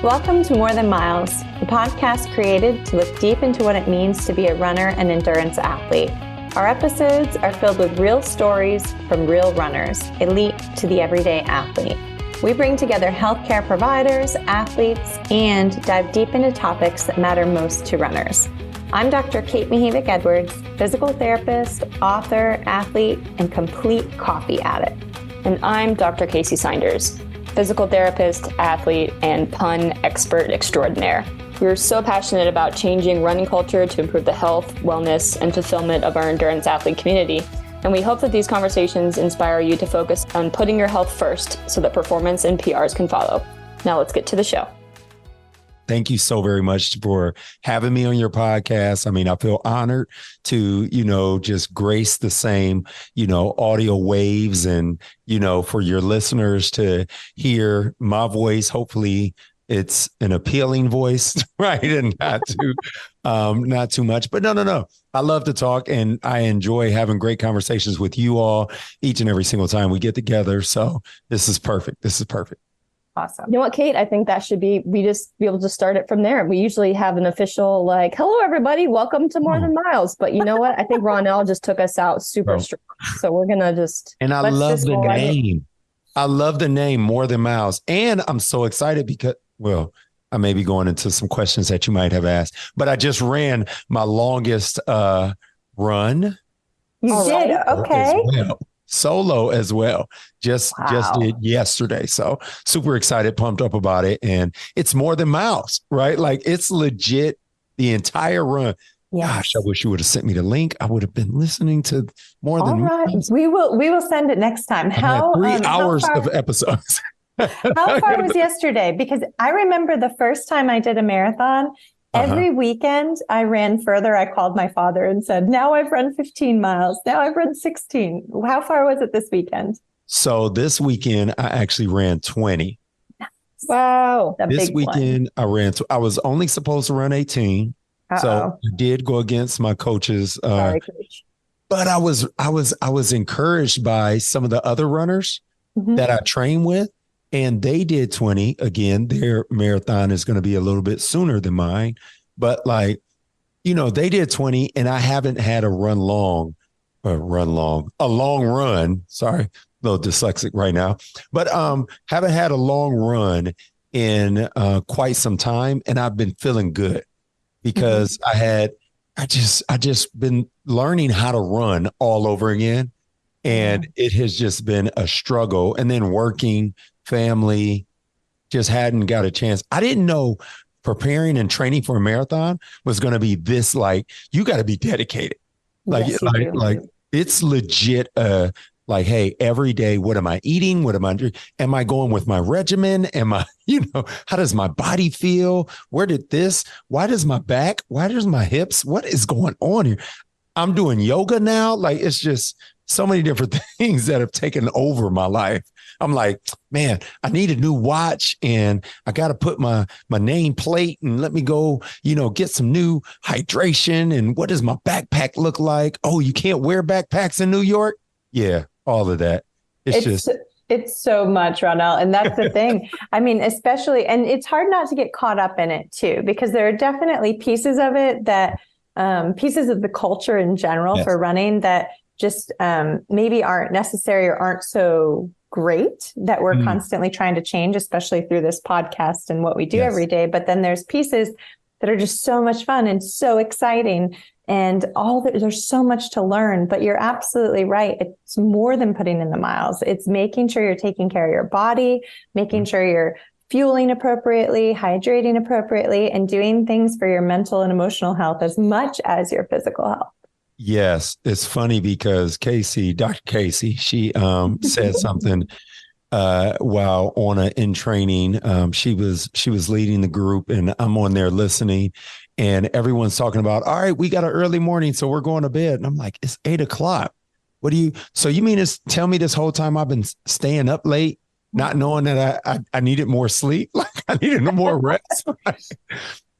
Welcome to More Than Miles, the podcast created to look deep into what it means to be a runner and endurance athlete. Our episodes are filled with real stories from real runners, elite to the everyday athlete. We bring together healthcare providers, athletes, and dive deep into topics that matter most to runners. I'm Dr. Kate Mihevik-Edwards, physical therapist, author, athlete, and complete coffee addict. And I'm Dr. Kacy Sinders, physical therapist, athlete, and pun expert extraordinaire. We're so passionate about changing running culture to improve the health, wellness, and fulfillment of our endurance athlete community. And we hope that these conversations inspire you to focus on putting your health first so that performance and PRs can follow. Now let's get to the show. Thank you so very much for having me on your podcast. I mean, I feel honored to, just grace the same, audio waves and, for your listeners to hear my voice. Hopefully it's an appealing voice, right? And not too much, but no. I love to talk and I enjoy having great conversations with you all each and every single time we get together. So this is perfect. Awesome. You know what, Kate? I think that should be, we just be able to start it from there. We usually have an official hello, everybody. Welcome to More Than Miles. But you know what? I think Ronnel just took us out super strong. So we're going to just. And I love the name. I love the name More Than Miles. And I'm so excited because, I may be going into some questions that you might have asked, but I just ran my longest run. You did? Okay. Solo as well. Just did yesterday. So super excited, pumped up about it. And it's More Than Miles, right? Like it's legit the entire run. Yes. Gosh, I wish you would have sent me the link. I would have been listening to More Than Miles. We will send it next time. How 3 hours of episodes. How far was yesterday? Because I remember the first time I did a marathon, every weekend I ran further. I called my father and said, now I've run 15 miles. Now I've run 16. How far was it this weekend? So this weekend, I actually ran 20. Wow. This weekend, I was only supposed to run 18. So I did go against my coaches. Sorry, coach. But I was encouraged by some of the other runners that I train with. And they did 20. Again, their marathon is going to be a little bit sooner than mine. But they did 20 and I haven't had a long run. Sorry, a little dyslexic right now. But haven't had a long run in quite some time. And I've been feeling good because I just been learning how to run all over again. And it has just been a struggle. And then working, family, just hadn't got a chance. I didn't know preparing and training for a marathon was going to be this, you got to be dedicated. It's legit. Hey, every day, what am I eating? What am I doing? Am I going with my regimen? Am I, how does my body feel? Why does my back? Why does my hips? What is going on here? I'm doing yoga now. It's just so many different things that have taken over my life. I'm like, man, I need a new watch and I got to put my name plate and let me go, get some new hydration. And what does my backpack look like? Oh, you can't wear backpacks in New York? Yeah, all of that. It's so much, Ronnel. And that's the thing. I mean, especially, and it's hard not to get caught up in it too, because there are definitely pieces of it that, pieces of the culture in general for running that just maybe aren't necessary or aren't so great that we're constantly trying to change, especially through this podcast and what we do every day. But then there's pieces that are just so much fun and so exciting and there's so much to learn, but you're absolutely right. It's more than putting in the miles. It's making sure you're taking care of your body, making sure you're fueling appropriately, hydrating appropriately, and doing things for your mental and emotional health as much as your physical health. Yes, it's funny because Dr. Kacy, she said something while in training. She was leading the group and I'm on there listening and everyone's talking about, all right, we got an early morning, so we're going to bed. And I'm like, it's 8:00. So you mean tell me this whole time I've been staying up late, not knowing that I needed more sleep? I needed more rest.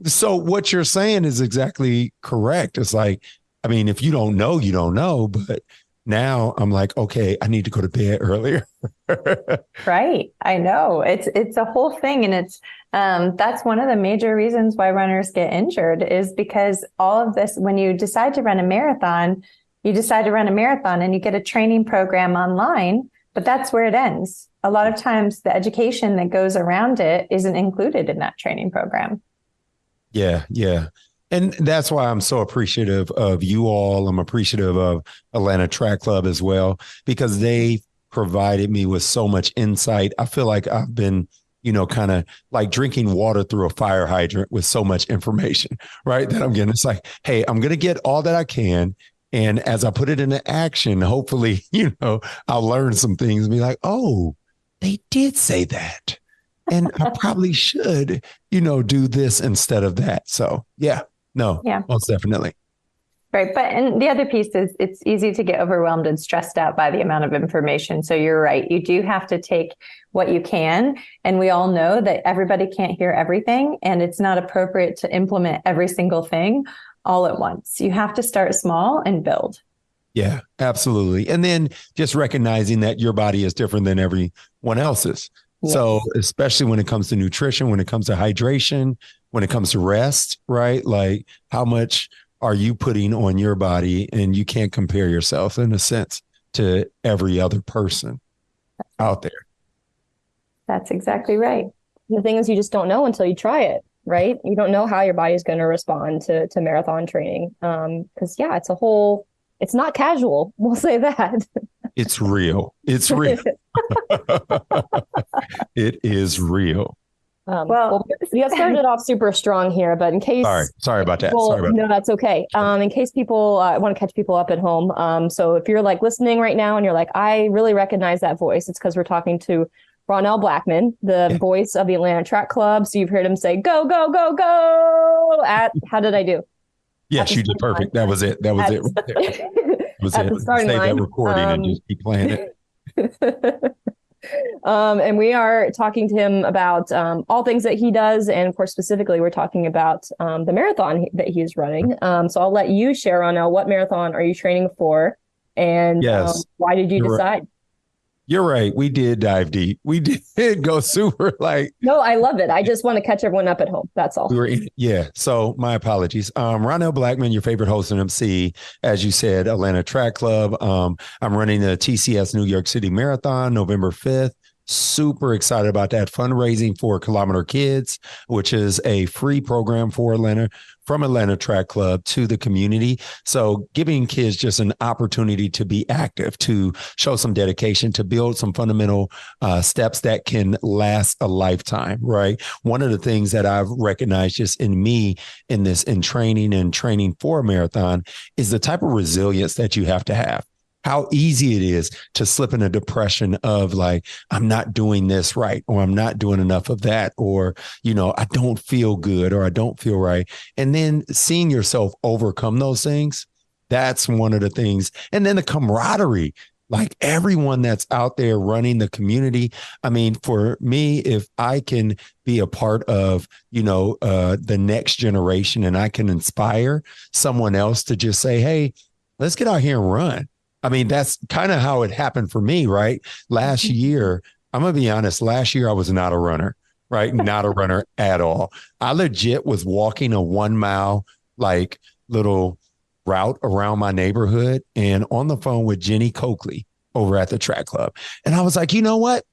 So what you're saying is exactly correct. It's if you don't know, you don't know. But Now I'm like, okay, I need to go to bed earlier. Right. I know it's a whole thing. And that's one of the major reasons why runners get injured is because all of this, when you decide to run a marathon, you decide to run a marathon and you get a training program online, but that's where it ends. A lot of times the education that goes around it isn't included in that training program. Yeah, yeah. And that's why I'm so appreciative of you all. I'm appreciative of Atlanta Track Club as well, because they provided me with so much insight. I feel like I've been, kind of like drinking water through a fire hydrant with so much information, right? That I'm getting. It's like, hey, I'm going to get all that I can. And as I put it into action, hopefully, I'll learn some things and be like, oh, they did say that. And I probably should, do this instead of that. So, yeah. No, Yeah, most definitely. right. But and the other piece is it's easy to get overwhelmed and stressed out by the amount of information. So you're right. You do have to take what you can. And we all know that everybody can't hear everything. And it's not appropriate to implement every single thing all at once. You have to start small and build. Yeah, absolutely. And then just recognizing that your body is different than everyone else's. Yes. So especially when it comes to nutrition, when it comes to hydration, when it comes to rest, right? Like how much are you putting on your body? And you can't compare yourself in a sense to every other person out there. That's exactly right. The thing is, you just don't know until you try it, right? You don't know how your body's going to respond to marathon training. Because it's not casual. We'll say that. It's real. It's real. It is real. Well, we got started off super strong here, but in case sorry about that. No, that's okay. In case people want to catch people up at home. So if you're like listening right now and you're like, I really recognize that voice, it's because we're talking to Ronnel Blackmon, the voice of the Atlanta Track Club. So you've heard him say, go, go, go, go how did I do? Yes, you did perfect. That was it. That was it right there. At the starting line. Save that recording and just keep playing it. And we are talking to him about all things that he does. And of course, specifically, we're talking about the marathon that he's running. So I'll let you share, Ronnel, what marathon are you training for? And why did you decide? You're right. We did dive deep. We did go super No, I love it. I just want to catch everyone up at home. That's all. So my apologies. Ronnel Blackmon, your favorite host and MC, as you said, Atlanta Track Club. I'm running the TCS New York City Marathon, November 5th. Super excited about that. Fundraising for Kilometer Kids, which is a free program for Atlanta, from Atlanta Track Club to the community. So giving kids just an opportunity to be active, to show some dedication, to build some fundamental steps that can last a lifetime, right? One of the things that I've recognized just in me in training for a marathon is the type of resilience that you have to have. How easy it is to slip in a depression of like, I'm not doing this right, or I'm not doing enough of that, or, I don't feel good, or I don't feel right. And then seeing yourself overcome those things, that's one of the things. And then the camaraderie, like everyone that's out there running the community. I mean, for me, if I can be a part of, the next generation, and I can inspire someone else to just say, hey, let's get out here and run. I mean, that's kind of how it happened for me, right? Last year, I'm going to be honest, last year I was not a runner, right? Not a runner at all. I legit was walking a 1 mile, little route around my neighborhood and on the phone with Jenny Coakley over at the track club. And I was like, you know what?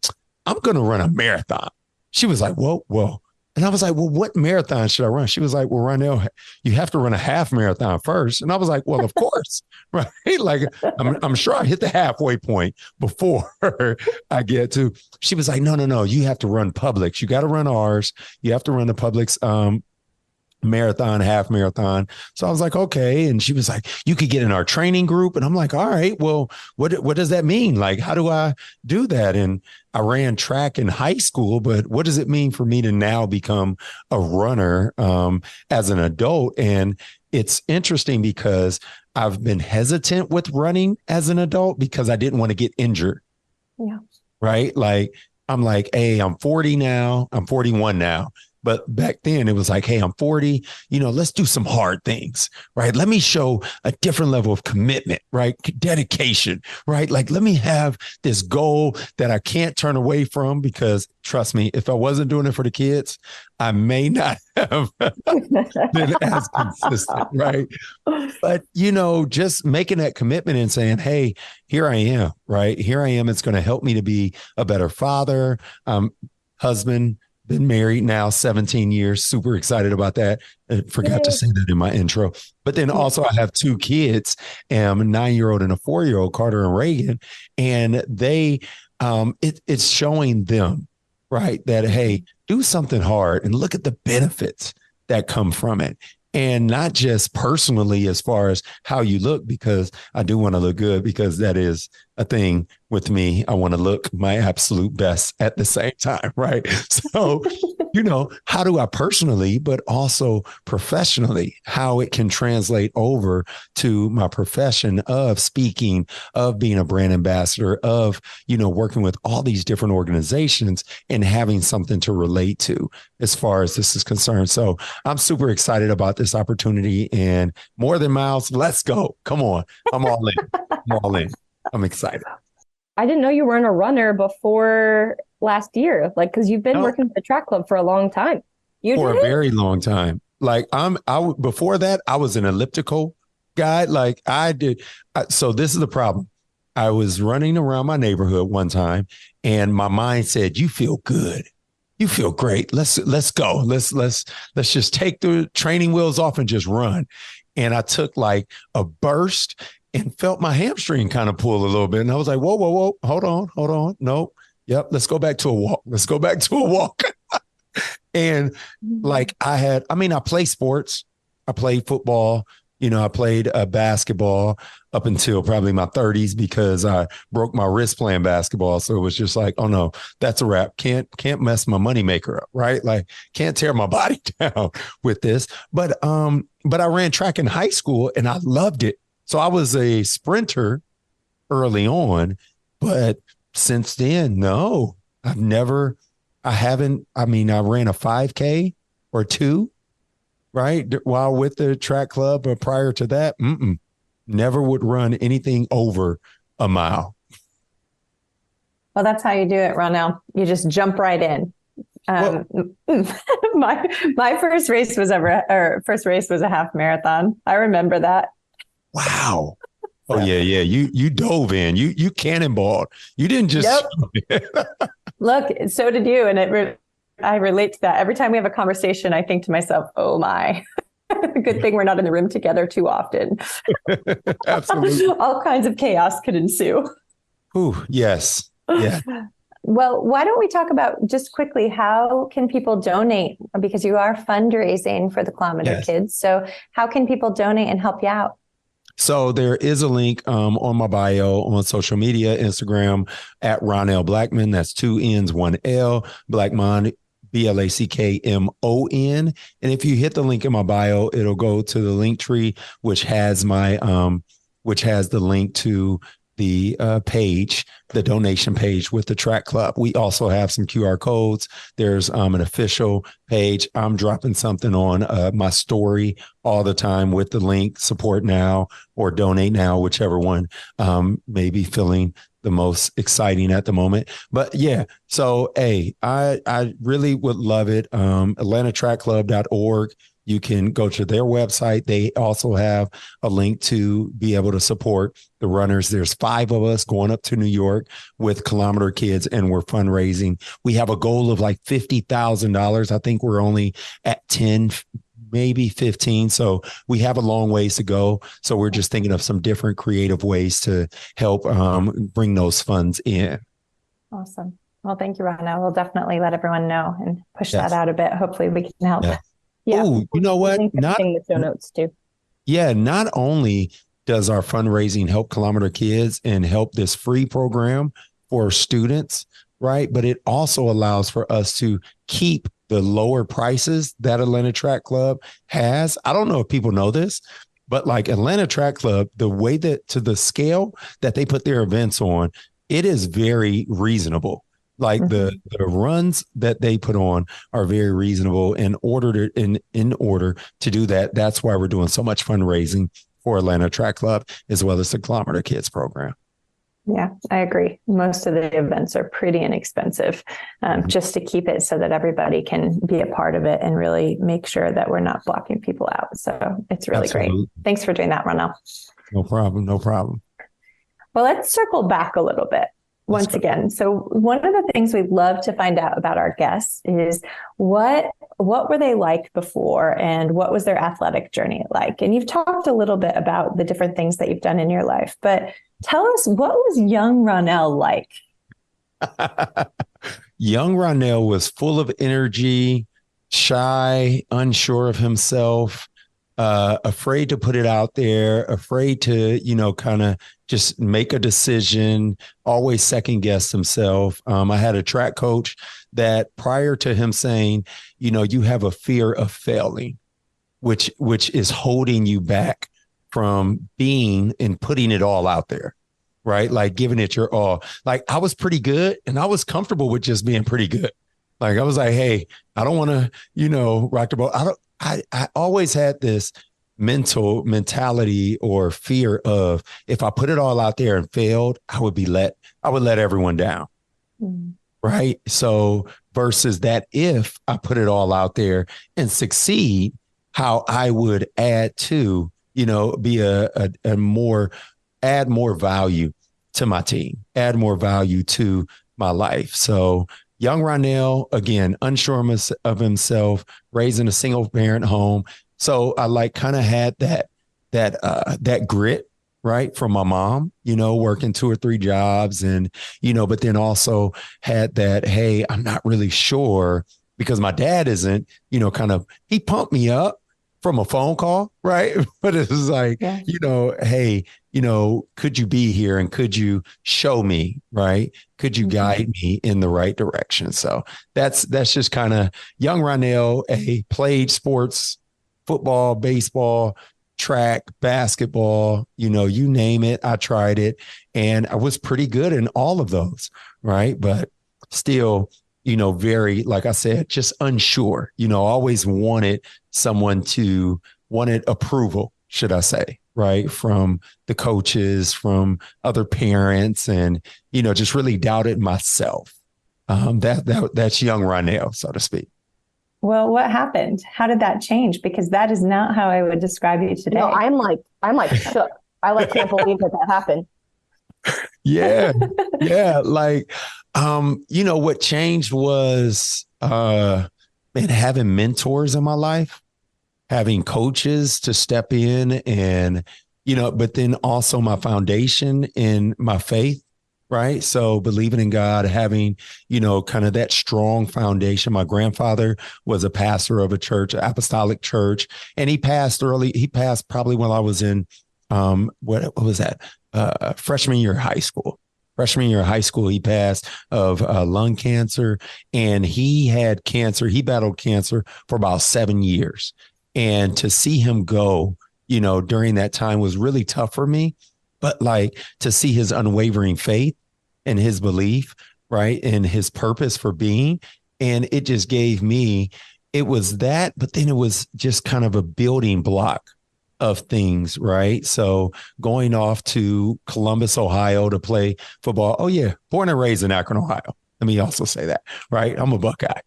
I'm going to run a marathon. She was like, whoa. And I was like, well, what marathon should I run? She was like, well, Ronnel, you have to run a half marathon first. And I was like, well, of course, right? Like, I'm sure I hit the halfway point before I get to. She was like, no, you have to run Publix. You got to run ours. You have to run the Publix marathon, half marathon. So I was like, okay. And she was like, you could get in our training group. And I'm like, all right, well, what does that mean? Like, how do I do that? And I ran track in high school, but what does it mean for me to now become a runner as an adult? And it's interesting because I've been hesitant with running as an adult because I didn't want to get injured. Yeah. Right. Like, I'm like, hey, I'm 40 now. I'm 41 now. But back then it was like, hey, I'm 40, let's do some hard things, right? Let me show a different level of commitment, right? Dedication, right? Like, let me have this goal that I can't turn away from, because trust me, if I wasn't doing it for the kids, I may not have been as consistent, right? But, just making that commitment and saying, hey, here I am, right? Here I am. It's going to help me to be a better father, husband, been married now 17 years. Super excited about that. I forgot to say that in my intro. But then also I have two kids, a 9-year-old and a 4-year-old, Carter and Reagan. And they, it's showing them, right, that, hey, do something hard and look at the benefits that come from it. And not just personally as far as how you look, because I do want to look good, because that is a thing with me. I want to look my absolute best at the same time, right? So, how do I personally, but also professionally, how it can translate over to my profession of speaking, of being a brand ambassador, of, working with all these different organizations and having something to relate to as far as this is concerned. So I'm super excited about this opportunity, and more than miles, let's go. Come on. I'm all in. I'm all in. I'm excited. I didn't know you weren't a runner before last year, because you've been working at the track club for a long time. For a very long time. Like before that, I was an elliptical guy. Like I did. So this is the problem. I was running around my neighborhood one time, and my mind said, "You feel good. You feel great. Let's go. Let's just take the training wheels off and just run." And I took like a burst and felt my hamstring kind of pull a little bit. And I was like, whoa, hold on. No. Yep. Let's go back to a walk. And like I play sports. I played football. I played basketball up until probably my 30s, because I broke my wrist playing basketball. So it was just like, oh no, that's a wrap. Can't mess my moneymaker up, right? Like, can't tear my body down with this. But I ran track in high school and I loved it. So I was a sprinter early on, but since then, no, I ran a 5K or 2, right, while with the track club, but prior to that, never would run anything over a mile. Well, that's how you do it, Ronnel. You just jump right in. My first race was a half marathon. I remember that. Wow. Oh yeah. You dove in. You cannonballed. You didn't just. Yep. Look, so did you, and I relate to that. Every time we have a conversation, I think to myself, "Oh my, good thing we're not in the room together too often." Absolutely. All kinds of chaos could ensue. Ooh, yes. Yeah. Well, why don't we talk about just quickly, how can people donate? Because you are fundraising for the Kilometer Kids. So how can people donate and help you out? So there is a link on my bio on social media, Instagram, at Ronnel Blackmon. That's 2 N's, 1 L, Blackmon, Blackmon. And if you hit the link in my bio, it'll go to the link tree, which has the link to the page, the donation page with the track club. We also have some QR codes. There's an official page. I'm dropping something on my story all the time with the link, support now or donate now, whichever one may be feeling the most exciting at the moment. But yeah, so hey, I really would love it. AtlantaTrackClub.org. You can go to their website. They also have a link to be able to support the runners. There's 5 of us going up to New York with Kilometer Kids, and we're fundraising. We have a goal of like $50,000. I think we're only at 10, maybe 15. So we have a long ways to go. So we're just thinking of some different creative ways to help bring those funds in. Awesome. Well, thank you, Ronnel. We'll definitely let everyone know and push that out a bit. Hopefully we can help. Yeah. Oh, you know what? Not the show notes too. Yeah. Not only does our fundraising help Kilometer Kids and help this free program for students, right? But it also allows for us to keep the lower prices that Atlanta Track Club has. I don't know if people know this, but like Atlanta Track Club, the way that to the scale that they put their events on, it is very reasonable. Like Mhm. the runs that they put on are very reasonable. In order to do that, that's why we're doing so much fundraising for Atlanta Track Club as well as the Kilometer Kids program. Yeah, I agree. Most of the events are pretty inexpensive, Mhm. just to keep it so that everybody can be a part of it and really make sure that we're not blocking people out. So it's really great. Absolutely. Thanks for doing that, Ronnel. No problem. No problem. Well, let's circle back a little bit Let's once go. again. So one of the things we love to find out about our guests is what were they like before and what was their athletic journey like? And you've talked a little bit about the different things that you've done in your life, but tell us, what was young Ronnel like? Young Ronnel was full of energy, shy, unsure of himself, afraid to put it out there, afraid to, kind of just make a decision, always second guess himself. I had a track coach that prior to him saying, you have a fear of failing, which is holding you back from being and putting it all out there, right? Like giving it your all. Like I was pretty good and I was comfortable with just being pretty good. Like I was like, hey, I don't want to, rock the boat. I always had this mentality or fear of if I put it all out there and failed, I would let everyone down. Mm. Right. So versus that, if I put it all out there and succeed, how I would add to, be a more, add more value to my team, add more value to my life. So young Ronnel, again, unsure of himself, raised in a single parent home. So I like kind of had that grit, right, from my mom, working 2 or 3 jobs and, but then also had that, hey, I'm not really sure because my dad isn't, he pumped me up from a phone call, right? But it was like, Yeah. Hey, could you be here and could you show me, right? Could you guide me in the right direction? So that's just kind of young Ronnel, played sports, football, baseball, track, basketball, you name it. I tried it and I was pretty good in all of those. Right. But still, very, like I said, just unsure, always wanted approval, should I say, right. From the coaches, from other parents and, just really doubted myself. That's young Ronnel, so to speak. Well, what happened? How did that change? Because that is not how I would describe you today. No, I'm like shook. I can't believe that happened. Yeah. Yeah. Like, what changed was, man, having mentors in my life, having coaches to step in and, but then also my foundation in my faith. Right. So believing in God, having, kind of that strong foundation. My grandfather was a pastor of a church, an apostolic church, and he passed early. He passed probably when I was in, what was that? Freshman year of high school. Freshman year of high school, he passed of lung cancer and he had cancer. He battled cancer for about 7 years. And to see him go, during that time was really tough for me. But like to see his unwavering faith and his belief, right, and his purpose for being. And it just gave me, it was that, but then it was just kind of a building block of things, right? So going off to Columbus, Ohio to play football. Oh, yeah. Born and raised in Akron, Ohio. Let me also say that, right? I'm a Buckeye.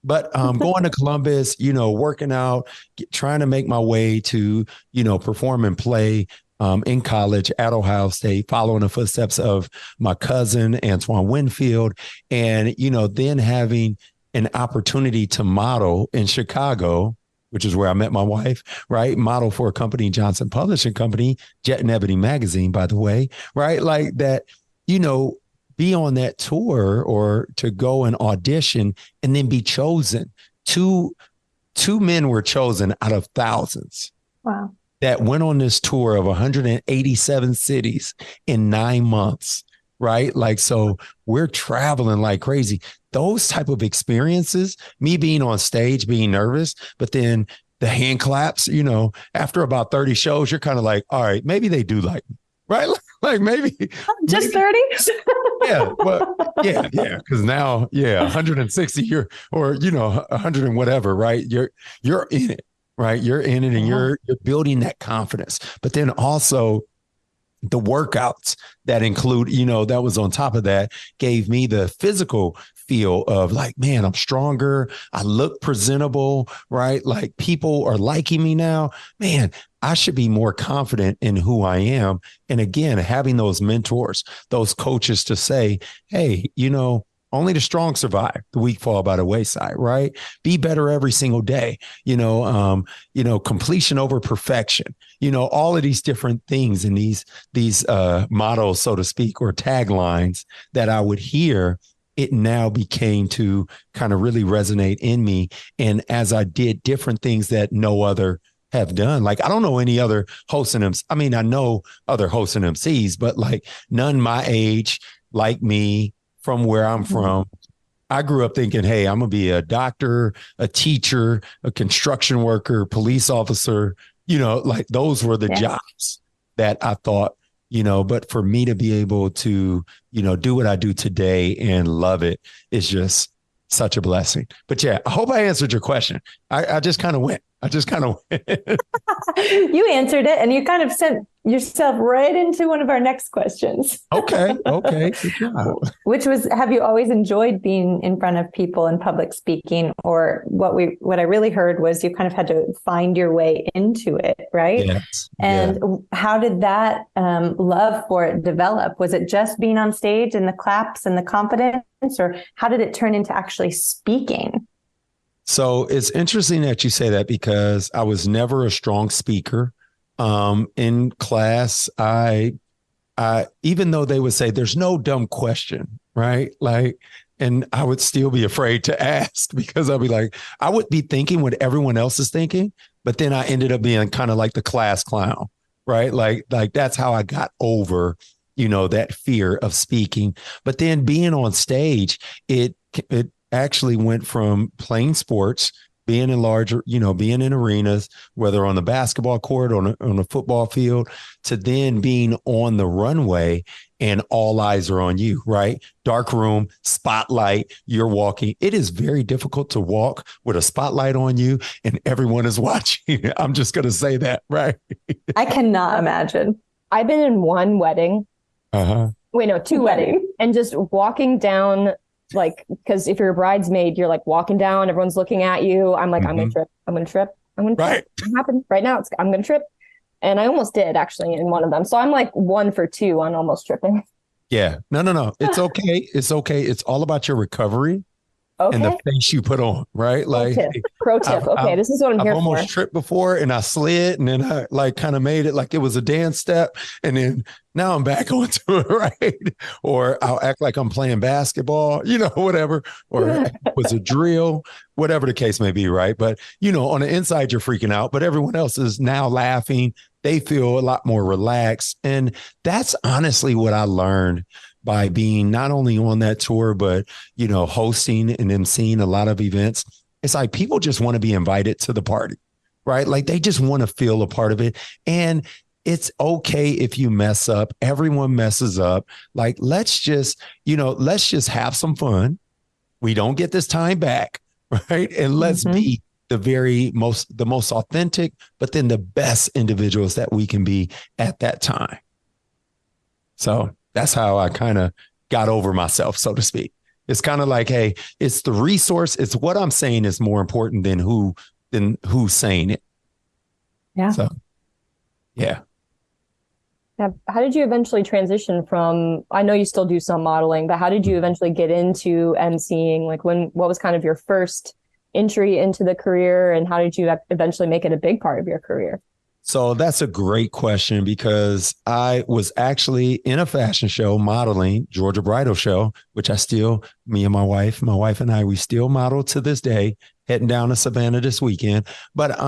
But going to Columbus, working out, trying to make my way to, perform and play in college at Ohio State, following the footsteps of my cousin, Antoine Winfield, and, then having an opportunity to model in Chicago, which is where I met my wife, right? Model for a company, Johnson Publishing Company, Jet and Ebony Magazine, by the way, right? Like that, be on that tour or to go and audition and then be chosen. Two men were chosen out of thousands. Wow. That went on this tour of 187 cities in 9 months, right? Like, so we're traveling like crazy. Those type of experiences, me being on stage, being nervous, but then the hand claps, after about 30 shows, you're kind of like, all right, maybe they do like me, right? Like maybe Just 30? yeah, well, yeah. Because now, 160 or 100 and whatever, right? You're in it, right? You're in it, and you're building that confidence. But then also the workouts that include, that was on top of that, gave me the physical feel of like, man, I'm stronger. I look presentable, right? Like people are liking me now. Man, I should be more confident in who I am. And again, having those mentors, those coaches to say, hey, only the strong survive. The weak fall by the wayside, right? Be better every single day. Completion over perfection. All of these different things and these mottos, so to speak, or taglines that I would hear. It now became to kind of really resonate in me. And as I did different things that no other have done, like I don't know any other hosts and MCs. I mean, I know other hosts and MCs, but like none my age, like me, from where I'm from. I grew up thinking, hey, I'm going to be a doctor, a teacher, a construction worker, police officer, like those were the jobs that I thought, but for me to be able to, do what I do today and love it is just such a blessing. But yeah, I hope I answered your question. I just kind of went. You answered it, and you kind of sent yourself right into one of our next questions. Okay. Good job. Which was, have you always enjoyed being in front of people and public speaking? Or what I really heard was you kind of had to find your way into it, right? Yes. And how did that love for it develop? Was it just being on stage and the claps and the confidence, or how did it turn into actually speaking? So it's interesting that you say that, because I was never a strong speaker. In class, I even though they would say there's no dumb question, right? Like, and I would still be afraid to ask, because I'd be like, I would be thinking what everyone else is thinking, but then I ended up being kind of like the class clown, right? Like that's how I got over, that fear of speaking. But then being on stage, it actually went from playing sports, being in larger, being in arenas, whether on the basketball court, on a football field, to then being on the runway and all eyes are on you, right? Dark room, spotlight, you're walking. It is very difficult to walk with a spotlight on you and everyone is watching. I'm just going to say that, right? I cannot imagine. I've been in one wedding. Wait, no, two weddings. And just walking down, like, because if you're a bridesmaid, you're like walking down, everyone's looking at you. I'm like, I'm going to trip. Right. It happened right now. I'm going to trip. And I almost did actually in one of them. So I'm like 1 for 2 on almost tripping. Yeah. No. It's okay. It's okay. It's all about your recovery. Okay. And the face you put on, right? Like pro tip. Okay, this is what I'm here for. I've almost tripped before and I slid, and then I like kind of made it like it was a dance step, and then now I'm back onto it, right? Or I'll act like I'm playing basketball, whatever, or it was a drill, whatever the case may be, right? But on the inside you're freaking out, but everyone else is now laughing. They feel a lot more relaxed, and that's honestly what I learned by being not only on that tour, but, hosting and emceeing a lot of events. It's like people just want to be invited to the party, right? Like they just want to feel a part of it. And it's okay if you mess up. Everyone messes up. Like, let's just have some fun. We don't get this time back, right? And let's be the most authentic, but then the best individuals that we can be at that time. So that's how I kind of got over myself, so to speak. It's kind of like, hey, it's the resource. It's what I'm saying is more important than who's saying it. Yeah. So, yeah. How did you eventually transition from, I know you still do some modeling, but how did you eventually get into emceeing? Like what was kind of your first entry into the career, and how did you eventually make it a big part of your career? So that's a great question, because I was actually in a fashion show modeling, Georgia Bridal Show, which me and my wife and I, we still model to this day, heading down to Savannah this weekend. But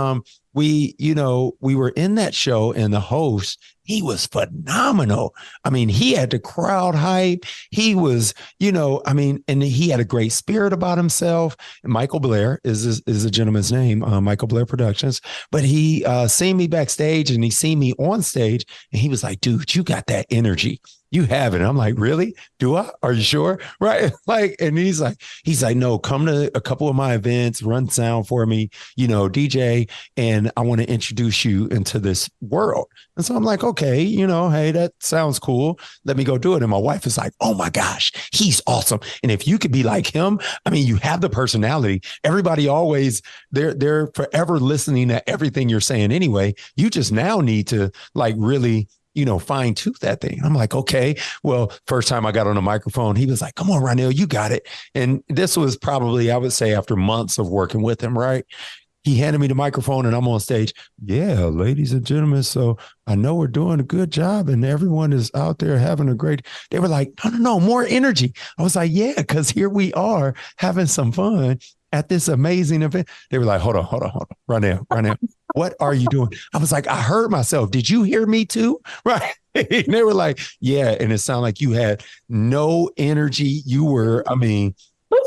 we were in that show, and the host, he was phenomenal. I mean, he had the crowd hype. He was, and he had a great spirit about himself. Michael Blair is a gentleman's name, Michael Blair Productions. But he seen me backstage and he seen me on stage and he was like, dude, you got that energy. You have it. And I'm like, really? Do I? Are you sure? Right. Like, and he's like, no, come to a couple of my events, run sound for me, DJ, and I want to introduce you into this world. And so I'm like, okay, hey, that sounds cool. Let me go do it. And my wife is like, oh my gosh, he's awesome. And if you could be like him, I mean, you have the personality. Everybody always, they're forever listening to everything you're saying anyway. You just now need to like really fine tooth that thing. I'm like, okay, well, first time I got on a microphone, he was like, come on, Ronnel, you got it. And this was probably, I would say, after months of working with him, right? He handed me the microphone and I'm on stage. Yeah, ladies and gentlemen. So I know we're doing a good job and everyone is out there having a great, they were like, no, more energy. I was like, yeah, because here we are having some fun at this amazing event. They were like, hold on, Ronnel, what are you doing? I was like, I heard myself. Did you hear me too? Right. And they were like, yeah. And it sounded like you had no energy. You were,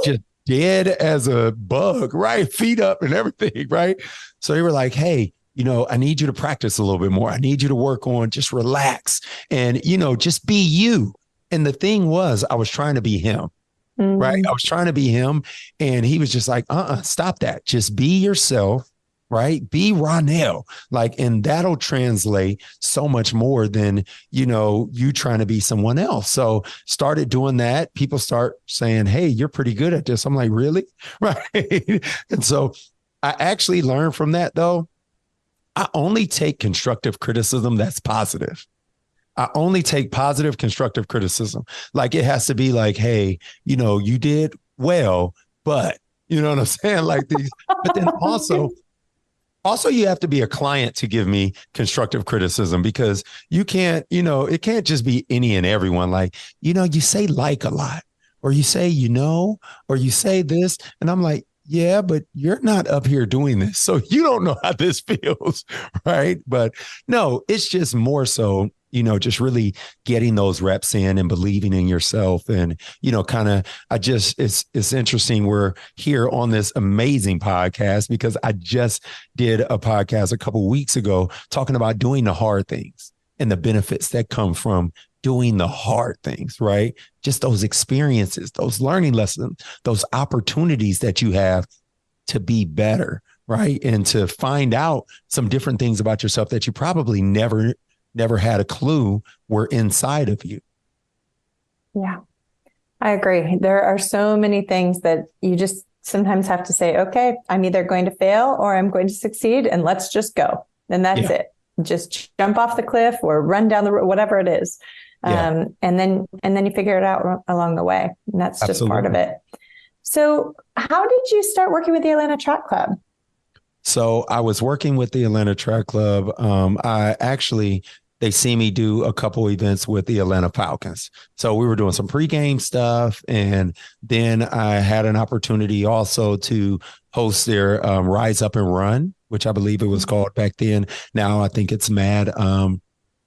just dead as a bug, right? Feet up and everything, right? So they were like, hey, I need you to practice a little bit more. I need you to work on just relax and, just be you. And the thing was, I was trying to be him. Right. I was trying to be him. And he was just like, stop that. Just be yourself. Right. Be Ronnel. Like, and that'll translate so much more than, you trying to be someone else. So started doing that. People start saying, hey, you're pretty good at this. I'm like, really? Right. And so I actually learned from that, though. I only take constructive criticism that's positive. I only take positive, constructive criticism. Like it has to be like, hey, you did well, but you know what I'm saying? Like these, but then also you have to be a client to give me constructive criticism because you can't, it can't just be any and everyone. Like, you say like a lot or you say, or you say this. And I'm like, yeah, but you're not up here doing this. So you don't know how this feels. Right. But no, it's just more so, just really getting those reps in and believing in yourself. And, it's interesting. We're here on this amazing podcast because I just did a podcast a couple of weeks ago talking about doing the hard things and the benefits that come from doing the hard things, right? Just those experiences, those learning lessons, those opportunities that you have to be better, right? And to find out some different things about yourself that you probably never had a clue were inside of you. Yeah, I agree. There are so many things that you just sometimes have to say, okay, I'm either going to fail or I'm going to succeed and let's just go. And that's it. Just jump off the cliff or run down the road, whatever it is. And then you figure it out along the way. And that's just part of it. So how did you start working with the Atlanta Track Club? So I was working with the Atlanta Track Club. They see me do a couple events with the Atlanta Falcons. So we were doing some pregame stuff. And then I had an opportunity also to host their Rise Up and Run, which I believe it was called back then. Now I think it's Mad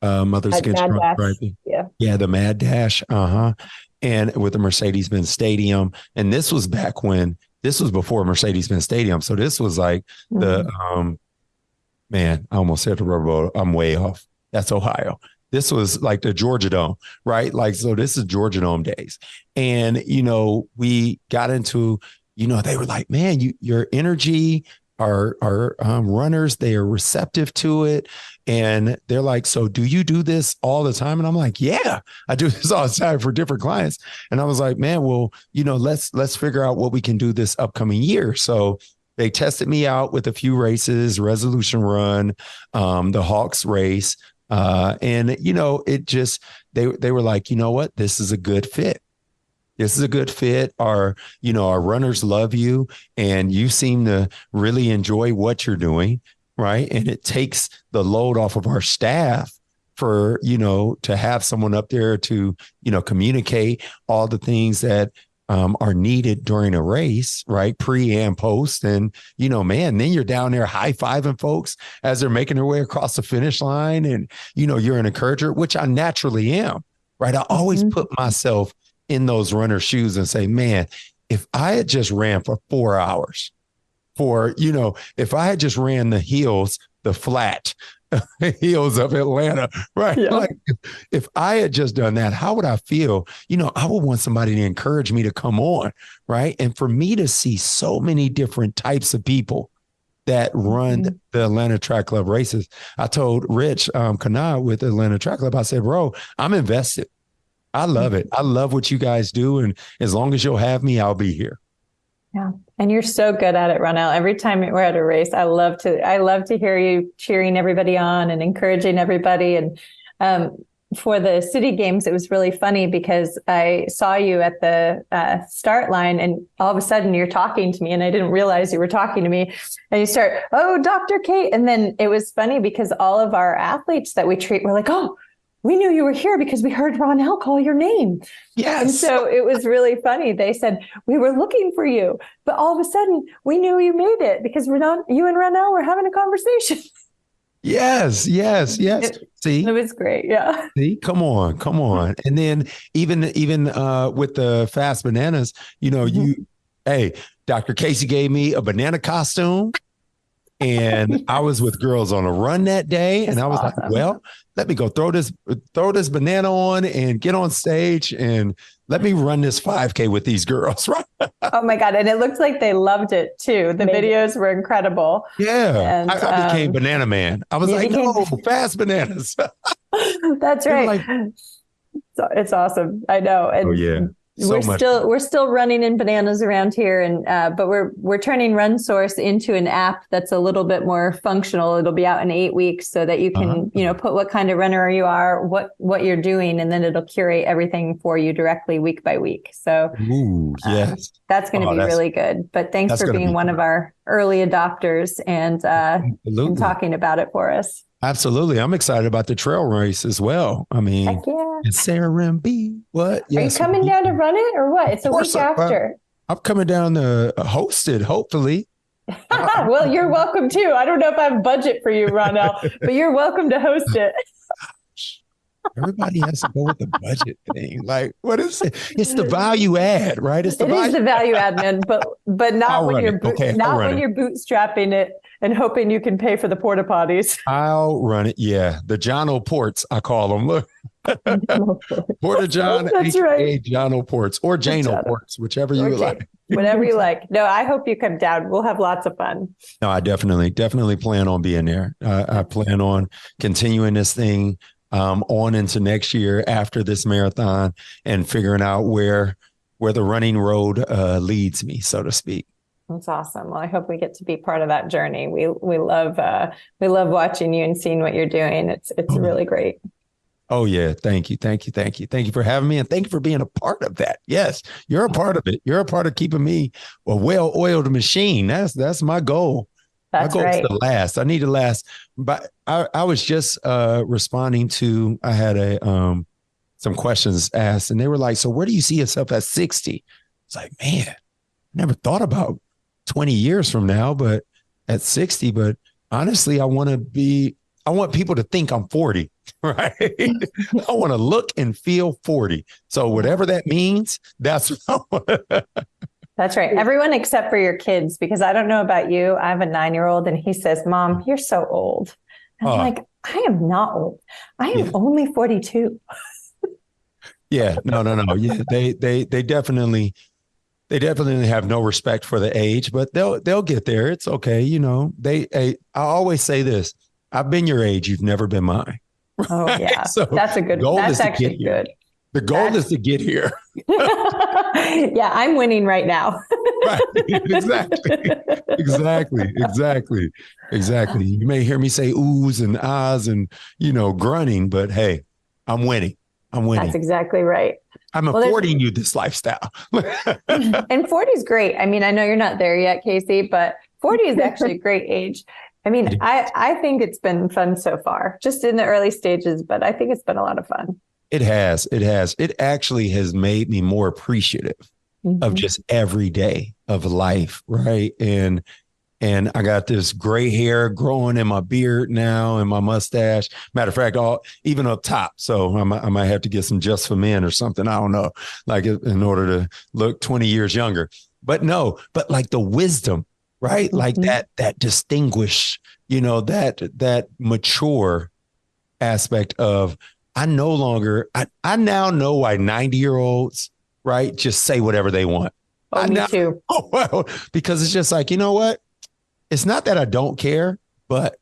Mothers Against Drunk Driving. Yeah, the Mad Dash. And with the Mercedes-Benz Stadium. And this was before Mercedes-Benz Stadium. So this was like the, I almost said the rubber boat. I'm way off. That's Ohio. This was like the Georgia Dome, right? Like, so this is Georgia Dome days. And, we got into, they were like, man, your energy, our runners, they are receptive to it. And they're like, so do you do this all the time? And I'm like, yeah, I do this all the time for different clients. And I was like, man, well, let's figure out what we can do this upcoming year. So they tested me out with a few races, Resolution Run, the Hawks race. And it just, they were like, you know what, this is a good fit. This is a good fit. Our runners love you and you seem to really enjoy what you're doing. Right. And it takes the load off of our staff for, to have someone up there to, communicate all the things that, are needed during a race, right? Pre and post. And, man, then you're down there high-fiving folks as they're making their way across the finish line. And, you're an encourager, which I naturally am, right? I always put myself in those runner shoes and say, man, if I had just ran for 4 hours, if I had just ran the flat hills of Atlanta, right? Yeah. Like if I had just done that, how would I feel? I would want somebody to encourage me to come on, right? And for me to see so many different types of people that run the Atlanta Track Club races. I told Rich Kana with Atlanta Track Club, I said, bro, I'm invested. I love it. I love what you guys do. And as long as you'll have me, I'll be here. Yeah. And you're so good at it, Ronnel. Every time we're at a race, I love to hear you cheering everybody on and encouraging everybody. And for the city games, it was really funny because I saw you at the start line and all of a sudden you're talking to me and I didn't realize you were talking to me and you start, oh, Dr. Kate. And then it was funny because all of our athletes that we treat were like, oh, we knew you were here because we heard Ronnel call your name. Yes. And so it was really funny. They said, we were looking for you, but all of a sudden we knew you made it because you and Ronnel were having a conversation. Yes. See, it was great. Yeah. See, come on. And then even with the fast bananas, hey, Dr. Kacy gave me a banana costume. And I was with girls on a run that day. And I was awesome. Like, well, let me go throw this banana on and get on stage and let me run this 5K with these girls. Right. Oh my God. And it looked like they loved it too. The videos were incredible. Yeah. And, I became Banana Man. I was like, no, fast bananas. That's right. Like, so it's awesome. I know. And oh yeah. We're still running in bananas around here, and but we're turning RunSource into an app that's a little bit more functional. It'll be out in 8 weeks so that you can put what kind of runner you are, what you're doing, and then it'll curate everything for you directly week by week. So yes, that's going to be really good. But thanks for being one of our early adopters and talking about it for us. Absolutely. I'm excited about the trail race as well. I mean, it's Sarah B. What? Yes. Are you coming down to run it or what? It's a week after. I'm coming down to host it, hopefully. Well, you're welcome too. I don't know if I have budget for you, Ronnel, but you're welcome to host it. Everybody has to go with the budget thing. Like, what is it? It's the value add, right? It is the value add, man, but not when you're bootstrapping it and hoping you can pay for the porta potties. I'll run it. Yeah. The John O'Ports, I call them. Look. Porta John, that's right. John O'Ports or Jane O'Ports, whichever you like. Whatever you like. No, I hope you come down. We'll have lots of fun. No, I definitely plan on being there. I plan on continuing this thing on into next year after this marathon and figuring out where the running road leads me, so to speak. That's awesome. Well, I hope we get to be part of that journey. We love watching you and seeing what you're doing. It's really great. Oh yeah. Thank you. Thank you for having me. And thank you for being a part of that. Yes. You're a part of it. You're a part of keeping me a well-oiled machine. That's my goal. That's my goal right. is to last. I need to last. But I was just responding to, I had some questions asked and they were like, so where do you see yourself at 60? It's like, man, I never thought about 20 years from now, but at 60, but honestly, I want people to think I'm 40, right? I want to look and feel 40. So whatever that means, that's what I want. That's right. Everyone except for your kids, because I don't know about you. I have a 9-year-old and he says, Mom, you're so old. And I'm like, I am not old. I am only 42. Yeah, no. Yeah, they definitely have no respect for the age, but they'll get there. It's okay. I always say this. I've been your age. You've never been mine. Right? Oh yeah. So that's a good goal. That's actually good. The goal is to get here. Yeah, I'm winning right now. Right. Exactly. You may hear me say oohs and ahs and, grunting, but hey, I'm winning. That's exactly right. I'm affording you this lifestyle. And 40 is great. I mean, I know you're not there yet, Kacy, but 40 is actually a great age. I mean, I think it's been fun so far, just in the early stages, but I think it's been a lot of fun. It has. It actually has made me more appreciative of just every day of life, right? And I got this gray hair growing in my beard now and my mustache. Matter of fact, even up top. So I might have to get some Just for Men or something. I don't know, like in order to look 20 years younger. But no, but like the wisdom, right? Like that distinguished, that mature aspect of I now know why 90-year-olds, right, just say whatever they want. Oh, me too. Oh, well, because it's just like, you know what? It's not that I don't care, but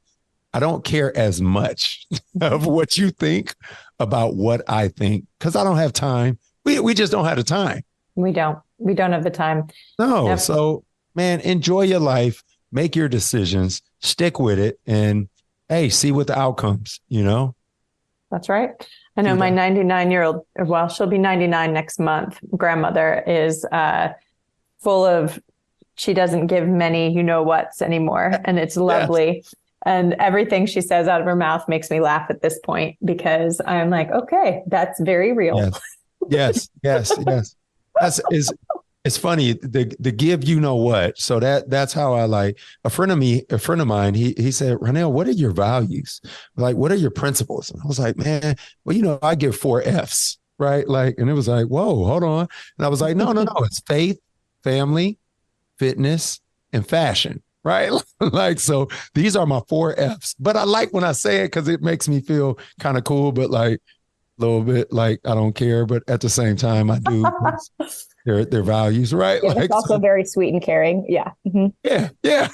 I don't care as much of what you think about what I think because I don't have time. We just don't have the time. We don't have the time. No. Yep. So, man, enjoy your life, make your decisions, stick with it, and hey, see what the outcomes, That's right. I know my 99-year-old, well, she'll be 99 next month. Grandmother is full of, she doesn't give many whats anymore. And it's lovely. Yes. And everything she says out of her mouth makes me laugh at this point because I'm like, okay, that's very real. Yes. It's funny, the give what. So that's how I like a friend of mine, he said, Ronnel, what are your values? Like, what are your principles? And I was like, man, well, I give 4 F's, right? Like, and it was like, whoa, hold on. And I was like, no, it's faith, family, fitness, and fashion, right? Like, so these are my 4 F's, but I like when I say it because it makes me feel kind of cool, but like a little bit like I don't care, but at the same time I do. Their values, right? Yeah, it's also very sweet and caring. Yeah. Mm-hmm. Yeah,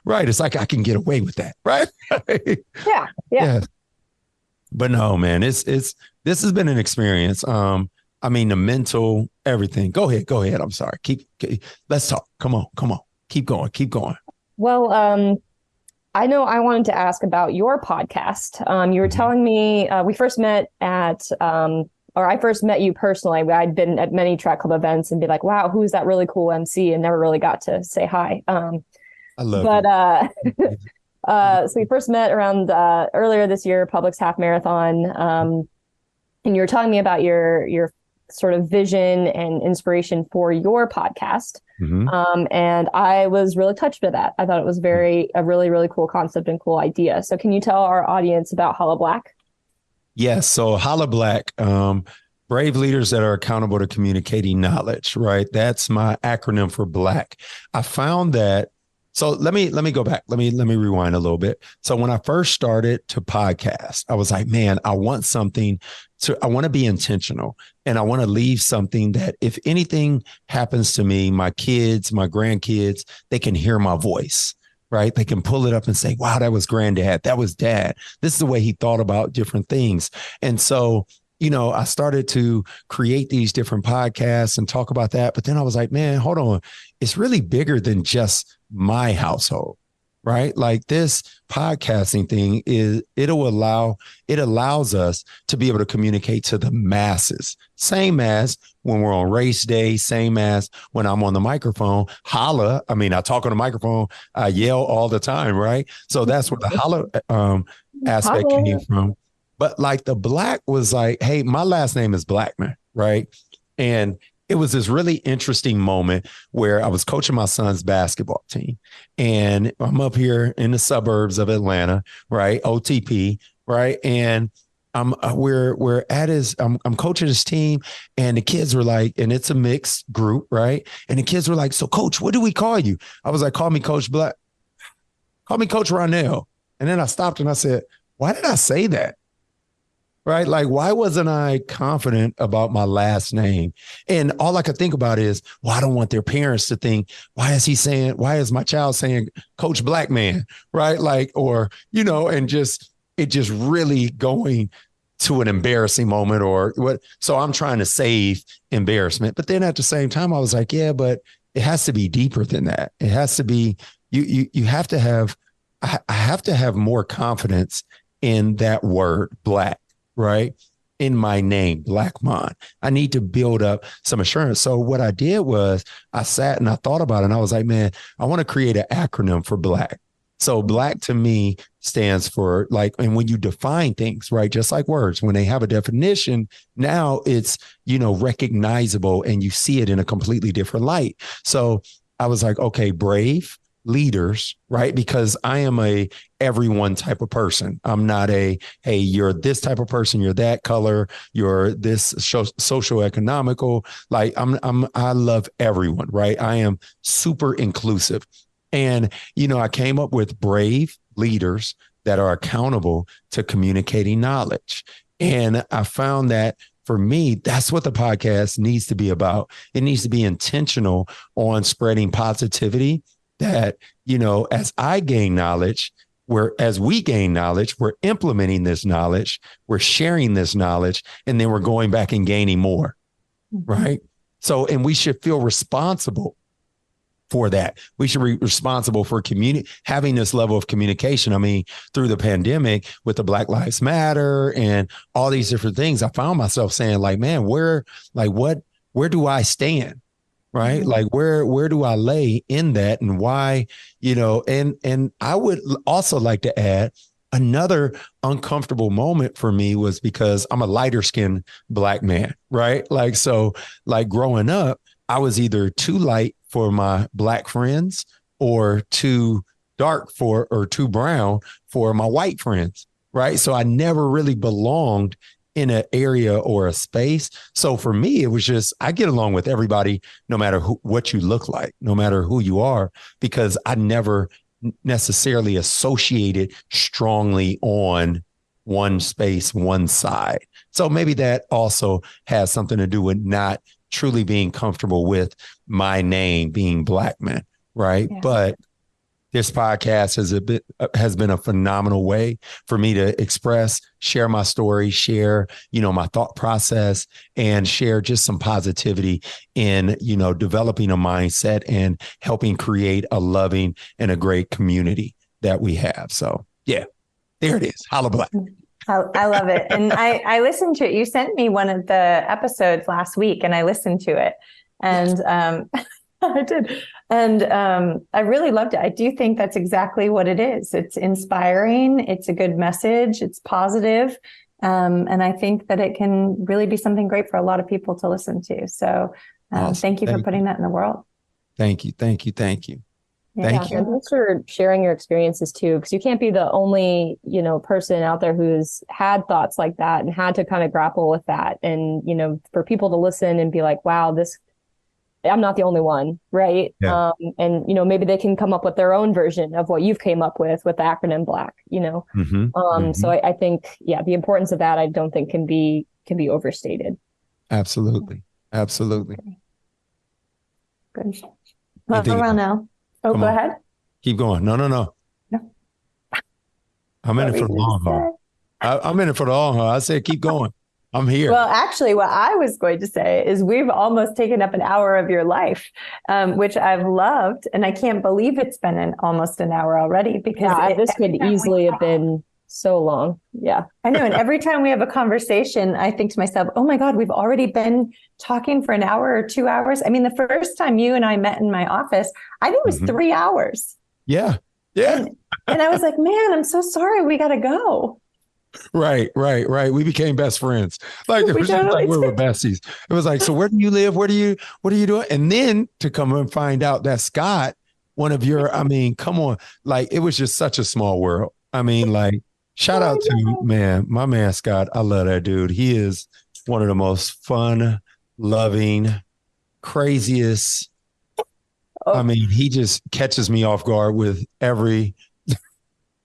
right. It's like I can get away with that, right? Yeah. But no, man, this has been an experience. I mean, the mental, everything. Go ahead. I'm sorry. Let's talk. Come on. Keep going. Well, I know I wanted to ask about your podcast. You were telling me we first met I first met you personally. I'd been at many track club events and be like, wow, who's that really cool MC? And never really got to say hi. I love it. So we first met around earlier this year, Publix half marathon. And you were telling me about your sort of vision and inspiration for your podcast. And I was really touched by that. I thought it was a really, really cool concept and cool idea. So can you tell our audience about Holla Black? Yes. So Holla Black, brave leaders that are accountable to communicating knowledge, right? That's my acronym for Black. I found that. So let me go back. Let me rewind a little bit. So when I first started to podcast, I was like, man, I want to be intentional and I want to leave something that if anything happens to me, my kids, my grandkids, they can hear my voice. Right. They can pull it up and say, wow, that was granddad. That was dad. This is the way he thought about different things. And so, I started to create these different podcasts and talk about that. But then I was like, man, hold on. It's really bigger than just my household. Right. Like this podcasting thing it allows us to be able to communicate to the masses. Same as when we're on race day, same as when I'm on the microphone, holla. I mean, I talk on the microphone, I yell all the time. Right. So that's where the holla aspect came from. But like the Black was like, hey, my last name is Blackmon. Right. And it was this really interesting moment where I was coaching my son's basketball team and I'm up here in the suburbs of Atlanta, right? OTP, right? And we're at I'm coaching his team and the kids were like, and it's a mixed group, right? And the kids were like, so coach, what do we call you? I was like, call me Coach Black, call me Coach Ronnel. And then I stopped and I said, why did I say that? Right? Like, why wasn't I confident about my last name? And all I could think about is, well, I don't want their parents to think, why is my child saying Coach Blackman? Right? Like, or, and it just really going to an embarrassing moment or what. So I'm trying to save embarrassment. But then at the same time, I was like, yeah, but it has to be deeper than that. It has to be, you have to have, I have to have more confidence in that word, Black. Right. In my name, Blackmon. I need to build up some assurance. So what I did was I sat and I thought about it and I was like, man, I want to create an acronym for Black. So Black to me stands for like, and when you define things, right, just like words, when they have a definition, now it's, recognizable and you see it in a completely different light. So I was like, okay, brave leaders, right? Because I am a everyone type of person. I'm not hey, you're this type of person, you're that color, you're this social economical. Like I love everyone, right? I am super inclusive. And, I came up with brave leaders that are accountable to communicating knowledge. And I found that for me, that's what the podcast needs to be about. It needs to be intentional on spreading positivity that, as I gain knowledge, as we gain knowledge, we're implementing this knowledge, we're sharing this knowledge, and then we're going back and gaining more. Right. So, and we should feel responsible for that. We should be responsible for having this level of communication. I mean, through the pandemic with the Black Lives Matter and all these different things, I found myself saying like, man, where do I stand? Right. Mm-hmm. Like, where do I lay in that, and why, and I would also like to add another uncomfortable moment for me was because I'm a lighter skinned Black man. Right. Like, so like growing up, I was either too light for my Black friends or too dark or too brown for my white friends. Right. So I never really belonged in an area or a space. So for me, it was just, I get along with everybody, no matter what you look like, no matter who you are, because I never necessarily associated strongly on one space, one side. So maybe that also has something to do with not truly being comfortable with my name being Blackmon, right? Yeah. But this podcast has been a phenomenal way for me to share my story, share, my thought process, and share just some positivity in, developing a mindset and helping create a loving and a great community that we have. So yeah, there it is. Holla Black. I love it. And I listened to it. You sent me one of the episodes last week and I listened to it. And I did. And I really loved it. I do think that's exactly what it is. It's inspiring. It's a good message. It's positive. And I think that it can really be something great for a lot of people to listen to. So awesome. Thank you for putting that in the world. Thank you. Thank you. Thank you. Thank you. And thanks for sharing your experiences too, because you can't be the only, person out there who's had thoughts like that and had to kind of grapple with that. And, for people to listen and be like, wow, I'm not the only one. Right. Yeah. And, maybe they can come up with their own version of what you've came up with the acronym Black, So I think, the importance of that, I don't think can be overstated. Absolutely. Absolutely. Good. Well, Ronnel. Oh, go ahead. Keep going. No. I'm in it for the long haul. I'm in it for the long haul. I said, keep going. I'm here. Well, actually, what I was going to say is we've almost taken up an hour of your life, which I've loved. And I can't believe it's been almost an hour already because this could easily have been so long. Yeah, I know. And every time we have a conversation, I think to myself, oh my God, we've already been talking for an hour or 2 hours. I mean, the first time you and I met in my office, I think it was 3 hours. Yeah. Yeah. And I was like, man, I'm so sorry. We got to go. Right. We became best friends. Like it was just like we were besties. It was like, so where do you live? What are you doing? And then to come and find out that Scott, one of your, I mean, come on, like it was just such a small world. I mean, like shout out to my man, Scott. I love that dude. He is one of the most fun, loving, craziest. I mean, he just catches me off guard with every.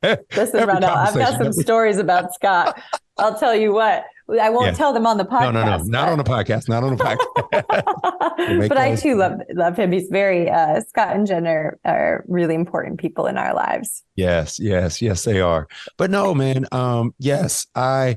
Listen, Ronnel, I've got some stories about Scott. I'll tell you what. I won't tell them on the podcast. No. Not on the podcast. Not on the podcast. But I too love him. He's very, Scott and Jen are really important people in our lives. Yes, they are. But no, man. Yes, I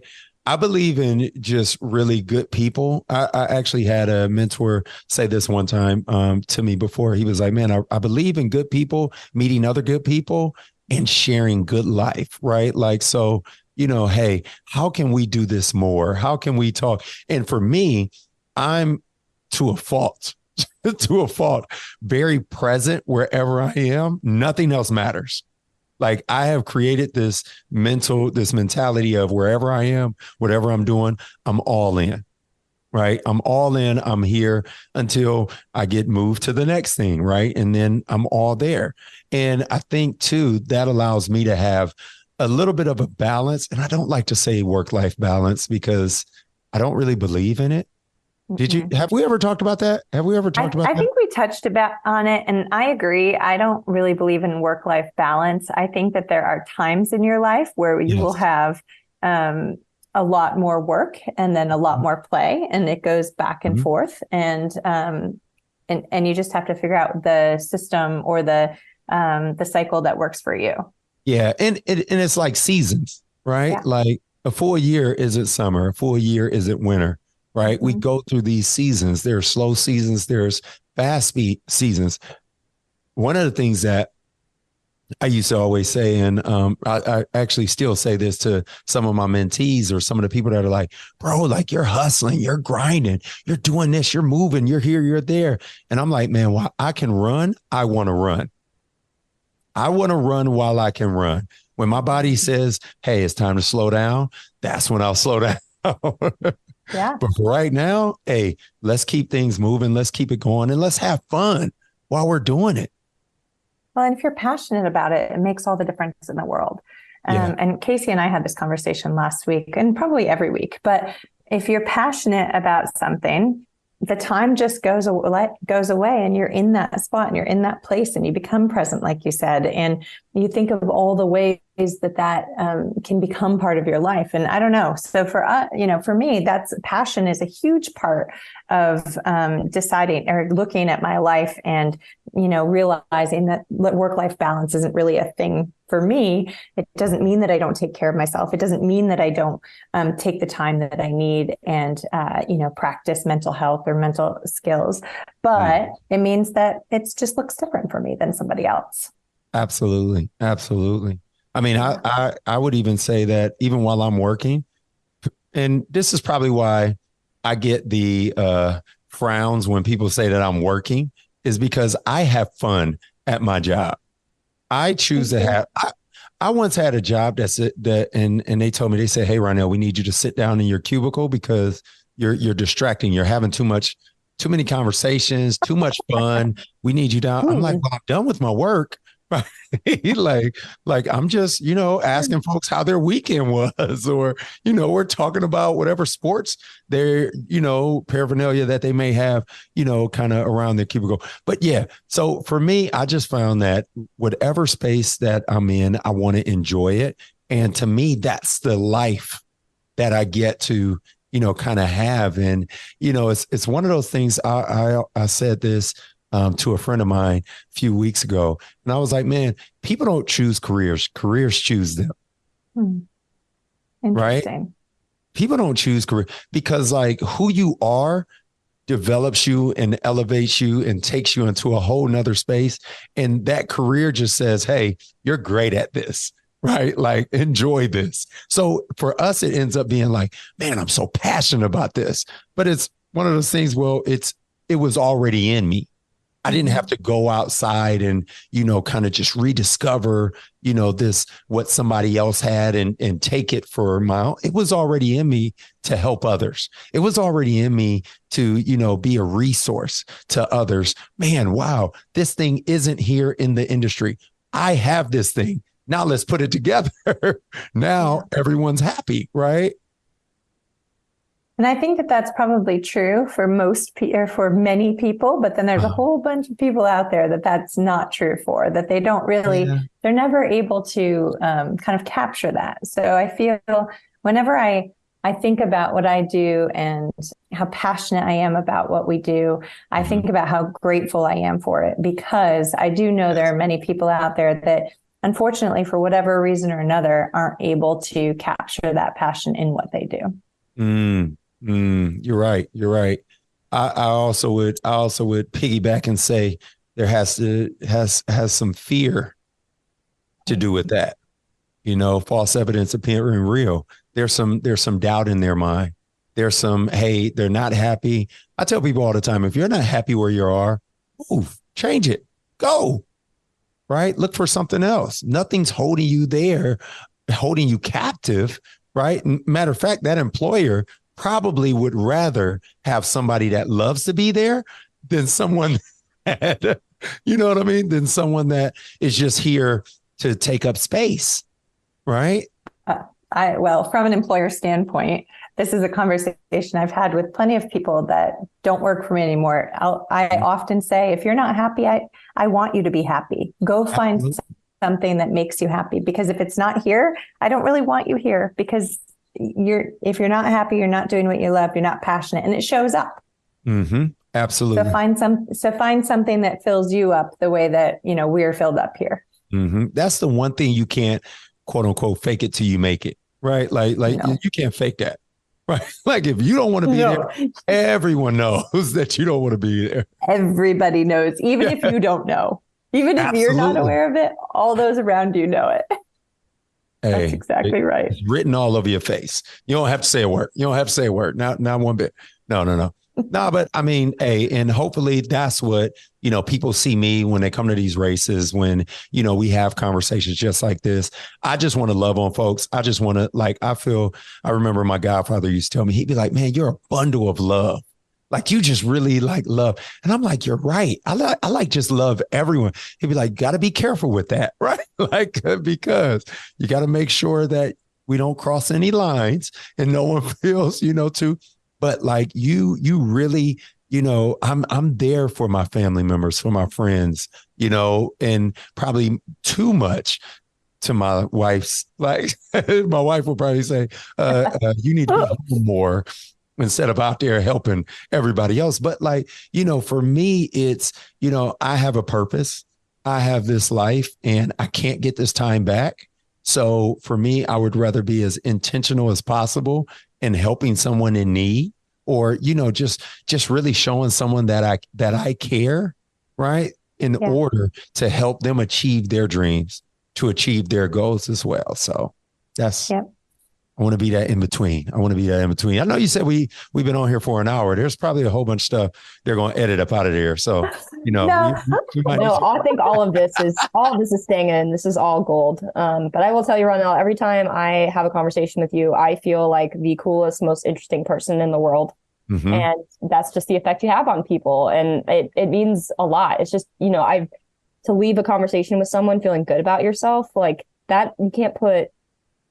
believe in just really good people. I actually had a mentor say this one time to me before. He was like, man, I believe in good people, meeting other good people and sharing good life. Right. Like, so, hey, how can we do this more? How can we talk? And for me, I'm to a fault, very present wherever I am. Nothing else matters. Like I have created this mentality of wherever I am, whatever I'm doing, I'm all in. Right. I'm all in. I'm here until I get moved to the next thing. Right. And then I'm all there. And I think, too, that allows me to have a little bit of a balance. And I don't like to say work-life balance because I don't really believe in it. Have we ever talked about that? Have we ever talked about that? I think we touched on it, and I agree. I don't really believe in work-life balance. I think that there are times in your life where you will have a lot more work and then a lot more play, and it goes back and forth. And you just have to figure out the system or the cycle that works for you. Yeah, and it's like seasons, right? Yeah. Like a full year isn't summer, a full year isn't winter, right? We go through these seasons. There's slow seasons, there's fast speed seasons. One of the things that I used to always say, and I actually still say this to some of my mentees or some of the people that are like, bro, like you're hustling, you're grinding, you're doing this, you're moving, you're here, you're there. And I'm like, man, while I can run, I want to run. I want to run while I can run. When my body says, hey, it's time to slow down, that's when I'll slow down. Yeah. But for right now, hey, let's keep things moving. Let's keep it going and let's have fun while we're doing it. Well, and if you're passionate about it, it makes all the difference in the world. And Kacy and I had this conversation last week and probably every week. But if you're passionate about something, the time just goes away and you're in that spot and you're in that place and you become present, like you said, and you think of all the ways that can become part of your life. And I don't know. So for us, for me, passion is a huge part of deciding or looking at my life and, realizing that work-life balance isn't really a thing for me. It doesn't mean that I don't take care of myself. It doesn't mean that I don't take the time that I need and, practice mental health or mental skills. But it means that it just looks different for me than somebody else. Absolutely. Absolutely. I mean, I would even say that even while I'm working, and this is probably why I get the frowns when people say that I'm working, is because I have fun at my job. I choose to have. I once had a job and they told me, they said, hey, Ronnel, we need you to sit down in your cubicle because you're distracting. You're having too many conversations, too much fun. We need you down. I'm like, well, I'm done with my work. like I'm just, asking folks how their weekend was, or, we're talking about whatever sports they're, paraphernalia that they may have, kind of around their cubicle. But yeah, so for me, I just found that whatever space that I'm in, I want to enjoy it. And to me, that's the life that I get to, kind of have. And, it's one of those things. I said this to a friend of mine a few weeks ago. And I was like, man, people don't choose careers. Careers choose them. Interesting. Right? People don't choose career because like who you are develops you and elevates you and takes you into a whole nother space. And that career just says, hey, you're great at this. Right? Like, enjoy this. So for us, it ends up being like, man, I'm so passionate about this. But it's one of those things, well, it was already in me. I didn't have to go outside and, kind of just rediscover, what somebody else had and take it for my own. It was already in me to help others. It was already in me to, be a resource to others. Man, wow, this thing isn't here in the industry. I have this thing. Now let's put it together. Now everyone's happy, right? And I think that that's probably true for for many people, but then there's a whole bunch of people out there that's not true for, that they don't really, they're never able to kind of capture that. So I feel whenever I think about what I do and how passionate I am about what we do, I think about how grateful I am for it, because I do know there are many people out there that unfortunately, for whatever reason or another, aren't able to capture that passion in what they do. You're right. You're right. I also would piggyback and say there has some fear to do with that. False evidence appearing real. There's some doubt in their mind. There's some, hey, they're not happy. I tell people all the time, if you're not happy where you are, move, change it, go. right? Look for something else. Nothing's holding you there, holding you captive, right? Matter of fact, that employer probably would rather have somebody that loves to be there than someone that, you know what I mean? Than someone that is just here to take up space, right? Well, from an employer standpoint, this is a conversation I've had with plenty of people that don't work for me anymore. I often say, if you're not happy, I want you to be happy. Go find something that makes you happy, because if it's not here, I don't really want you here, because if you're not happy, you're not doing what you love, you're not passionate, and it shows up. Mm-hmm. Absolutely. So find something that fills you up the way that, we're filled up here. Mm-hmm. That's the one thing you can't, quote unquote, fake it till you make it, right? Like No. you can't fake that, right? Like if you don't want to be there, everyone knows that you don't want to be there. Everybody knows, even if you don't know, even if you're not aware of it, all those around you know it. Hey, that's exactly right. It's written all over your face. You don't have to say a word. You don't have to say a word. Not one bit. No. No, but I mean, hey, and hopefully that's what, people see me when they come to these races, when, we have conversations just like this. I just want to love on folks. I just want to I remember my godfather used to tell me, he'd be like, man, you're a bundle of love. Like you just really like love. And I'm like, you're right. I like just love everyone. He'd be like, got to be careful with that. Right. Like, because you got to make sure that we don't cross any lines and no one feels, too. But like you really, I'm there for my family members, for my friends, and probably too much to my wife's, like my wife will probably say, you need to be home more instead of out there helping everybody else. But like, for me, it's, I have a purpose. I have this life and I can't get this time back. So for me, I would rather be as intentional as possible in helping someone in need, or, just really showing someone that I care, right? In order to help them achieve their dreams, to achieve their goals as well. So that's, I want to be that in between. I know you said we've been on here for an hour. There's probably a whole bunch of stuff they're going to edit up out of there. So, No, I think all of this is staying in. This is all gold. But I will tell you, Ronnel, every time I have a conversation with you, I feel like the coolest, most interesting person in the world. Mm-hmm. And that's just the effect you have on people. And it means a lot. It's just, to leave a conversation with someone feeling good about yourself, like that, you can't put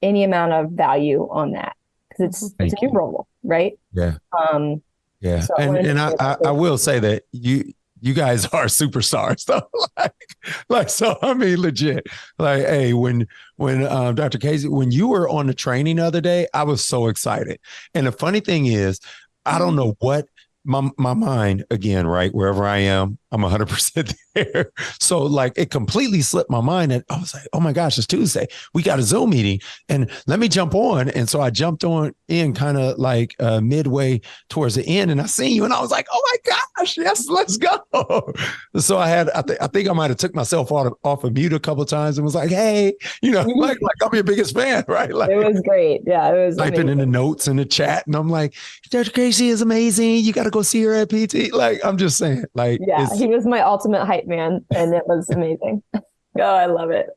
any amount of value on that, because it's innumerable, right? Yeah. Yeah. So I will say that you guys are superstars though. So I mean, legit, like, hey, when Dr. Kacy, when you were on the training the other day, I was so excited. And the funny thing is, I don't know what my mind, again, right, wherever I am, I'm 100% there. So like it completely slipped my mind, and I was like, oh my gosh, it's Tuesday. We got a Zoom meeting and let me jump on. And so I jumped on in kind of like midway towards the end, and I seen you and I was like, oh my gosh, yes, let's go. So I think I might've took myself off of mute a couple of times and was like, hey, like I'm your biggest fan, right? Like, it was great. Yeah, it was typing in the notes in the chat, and I'm like, Dr. Kacy is amazing. You got to go see her at PT. Like, I'm just saying, like, yeah, he was my ultimate hype man, and it was amazing. Oh, I love it.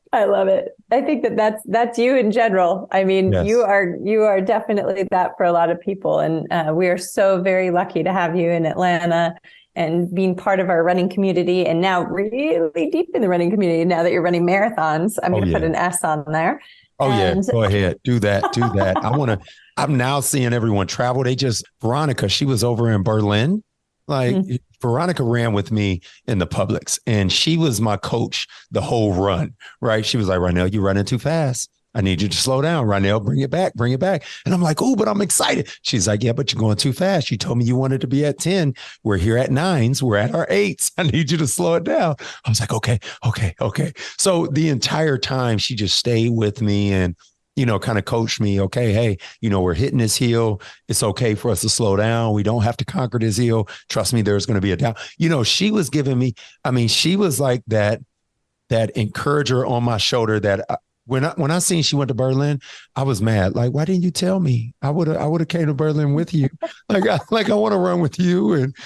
I think that's you in general. I mean, yes. You are definitely that for a lot of people. And we are so very lucky to have you in Atlanta and being part of our running community, and now really deep in the running community now that you're running marathons. I'm going to put an S on there. Oh, yeah. Go ahead. Do that. I'm now seeing everyone travel. Veronica, she was over in Berlin. Like, Veronica ran with me in the Publix, and she was my coach the whole run, right? She was like, Ronnel, you're running too fast. I need you to slow down, Ronnel, bring it back. And I'm like, oh, but I'm excited. She's like, yeah, but you're going too fast. You told me you wanted to be at 10. We're here at 9s. We're at our 8s. I need you to slow it down. I was like, okay. So the entire time she just stayed with me and, kind of coached me. Okay, hey, we're hitting this hill. It's okay for us to slow down. We don't have to conquer this hill. Trust me, there's going to be a down. She was giving me, she was like that encourager on my shoulder that When I seen she went to Berlin, I was mad. Like, why didn't you tell me? I would have came to Berlin with you. I want to run with you. And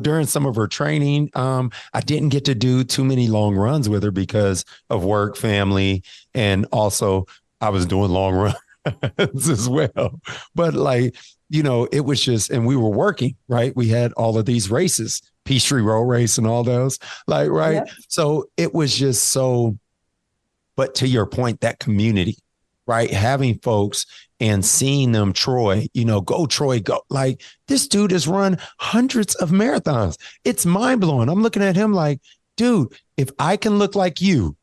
during some of her training, I didn't get to do too many long runs with her because of work, family, and also I was doing long runs as well. But it was just, and we were working, right? We had all of these races, Peachtree Road Race and all those, right? Yep. So it was just so. But to your point, that community, right? Having folks and seeing them, Troy, go Troy, go. Like, this dude has run hundreds of marathons. It's mind blowing. I'm looking at him like, dude, if I can look like you,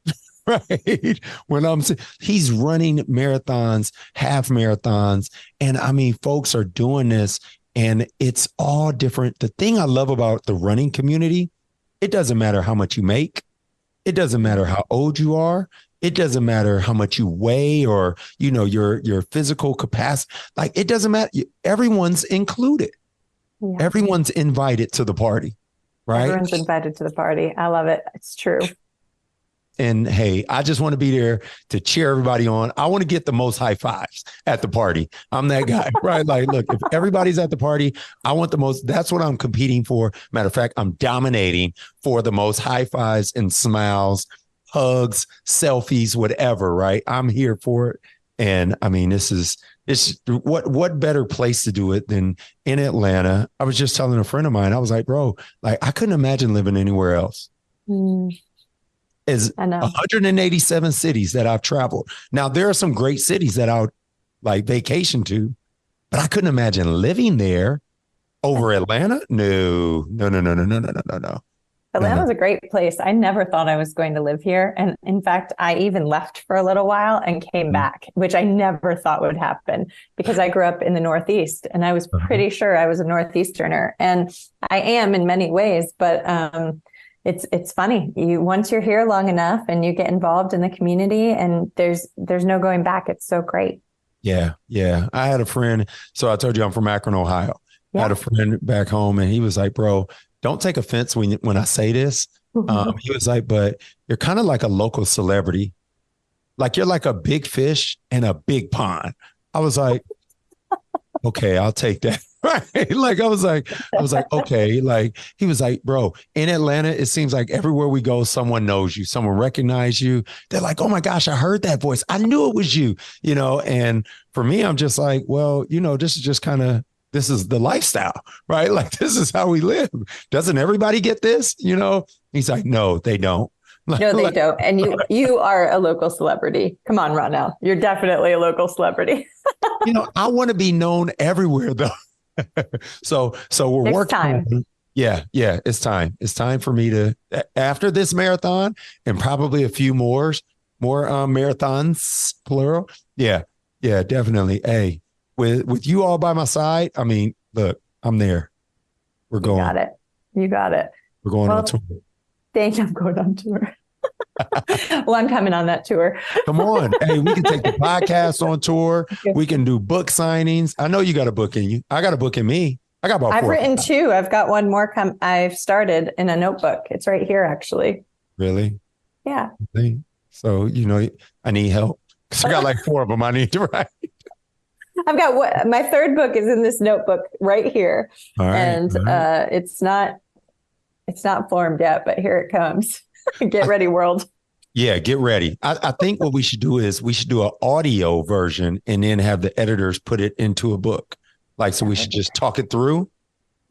right? He's running marathons, half marathons. And I mean, folks are doing this and it's all different. The thing I love about the running community, it doesn't matter how much you make. It doesn't matter how old you are. It doesn't matter how much you weigh or, your physical capacity. Like, it doesn't matter. Everyone's included. Yeah. Everyone's invited to the party, right? Everyone's invited to the party. I love it. It's true. And hey, I just want to be there to cheer everybody on. I want to get the most high fives at the party. I'm that guy, right? Like, look, if everybody's at the party, I want the most. That's what I'm competing for. Matter of fact, I'm dominating for the most high fives and smiles, hugs, selfies, whatever, right? I'm here for it. And I mean, it's what better place to do it than in Atlanta? I was just telling a friend of mine, I was like, bro, like, I couldn't imagine living anywhere else. Is 187 cities that I've traveled. Now, there are some great cities that I'll like vacation to, but I couldn't imagine living there over Atlanta. No. Atlanta's a great place. I never thought I was going to live here. And in fact, I even left for a little while and came back, which I never thought would happen because I grew up in the Northeast and I was pretty sure I was a Northeasterner. And I am in many ways, but it's funny. Once you're here long enough and you get involved in the community and there's no going back. It's so great. Yeah. I had a friend. So I told you I'm from Akron, Ohio. Yeah. I had a friend back home and he was like, bro, don't take offense when I say this. He was like, but you're kind of like a local celebrity. Like, you're like a big fish in a big pond. I was like, okay, I'll take that. Right. Like, I was like, okay. Like, he was like, bro, in Atlanta, it seems like everywhere we go, someone knows you, someone recognizes you. They're like, oh my gosh, I heard that voice. I knew it was you, and for me, I'm just like, well, this is just this is the lifestyle, right? Like, this is how we live. Doesn't everybody get this? He's like, no, they don't. No, they don't. And you are a local celebrity. Come on, Ronnel. You're definitely a local celebrity. I want to be known everywhere though. So we're working. Time. Yeah. It's time. It's time for me to, after this marathon and probably a few more marathons, plural. Yeah, definitely. Hey, with you all by my side, I mean, look, I'm there. We're going. You got it. We're going on tour. Thank you. I'm going on tour. Well, I'm coming on that tour. Come on. Hey, we can take the podcast on tour. We can do book signings. I know you got a book in you. I got a book in me. I got about 4. I've written 2. I've got one more I've started in a notebook. It's right here, actually. Really? Yeah. So, I need help because I got like 4 of them I need to write. I've got my 3rd book is in this notebook right here. All right, and it's not formed yet, but here it comes. Get ready, world. Yeah, get ready. I think what we should do is we should do an audio version and then have the editors put it into a book. Like, so we should just talk it through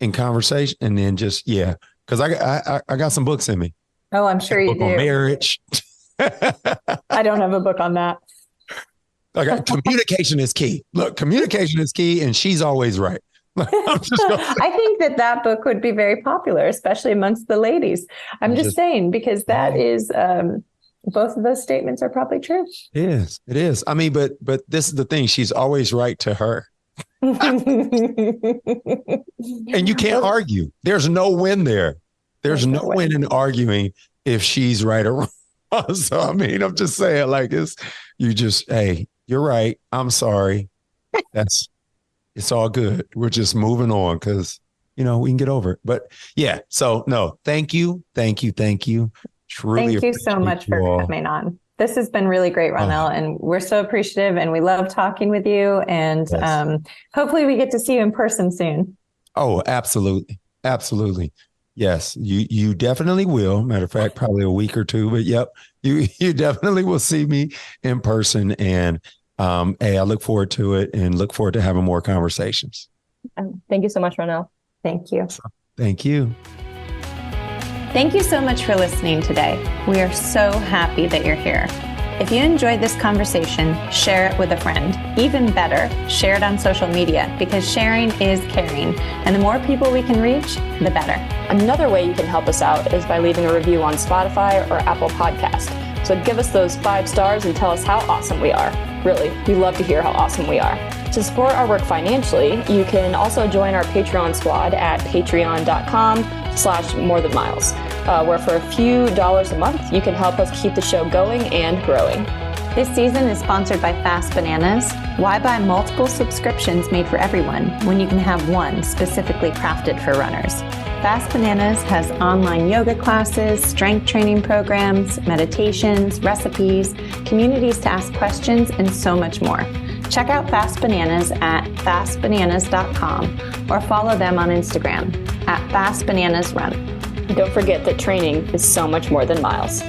in conversation and then just, because I got some books in me. Oh, I'm sure you do. On marriage. I don't have a book on that. Communication is key. Look, communication is key and she's always right. I think that book would be very popular, especially amongst the ladies. I'm just saying, because that is both of those statements are probably true. It is. I mean, but this is the thing. She's always right to her. And you can't argue. There's no win there. There's no win in arguing if she's right or wrong. So, I mean, I'm just saying, like, hey, you're right. I'm sorry. It's all good. We're just moving on because, we can get over it. But no, thank you. Truly. Thank you so much for coming on. This has been really great, Ronnel, and we're so appreciative, and we love talking with you. And Yes. Hopefully we get to see you in person soon. Oh, absolutely. Absolutely. Yes, you definitely will. Matter of fact, probably a week or two, but yep, you definitely will see me in person. And hey, I look forward to it and look forward to having more conversations. Thank you so much, Ronnel. Thank you. Thank you. Thank you so much for listening today. We are so happy that you're here. If you enjoyed this conversation, share it with a friend. Even better, share it on social media, because sharing is caring. And the more people we can reach, the better. Another way you can help us out is by leaving a review on Spotify or Apple Podcast. So give us those 5 stars and tell us how awesome we are. Really, we love to hear how awesome we are. To support our work financially, you can also join our Patreon squad at patreon.com/morethanmiles, where for a few dollars a month, you can help us keep the show going and growing. This season is sponsored by Fast Bananas. Why buy multiple subscriptions made for everyone when you can have one specifically crafted for runners? Fast Bananas has online yoga classes, strength training programs, meditations, recipes, communities to ask questions, and so much more. Check out Fast Bananas at fastbananas.com or follow them on Instagram at fastbananasrun. Don't forget that training is so much more than miles.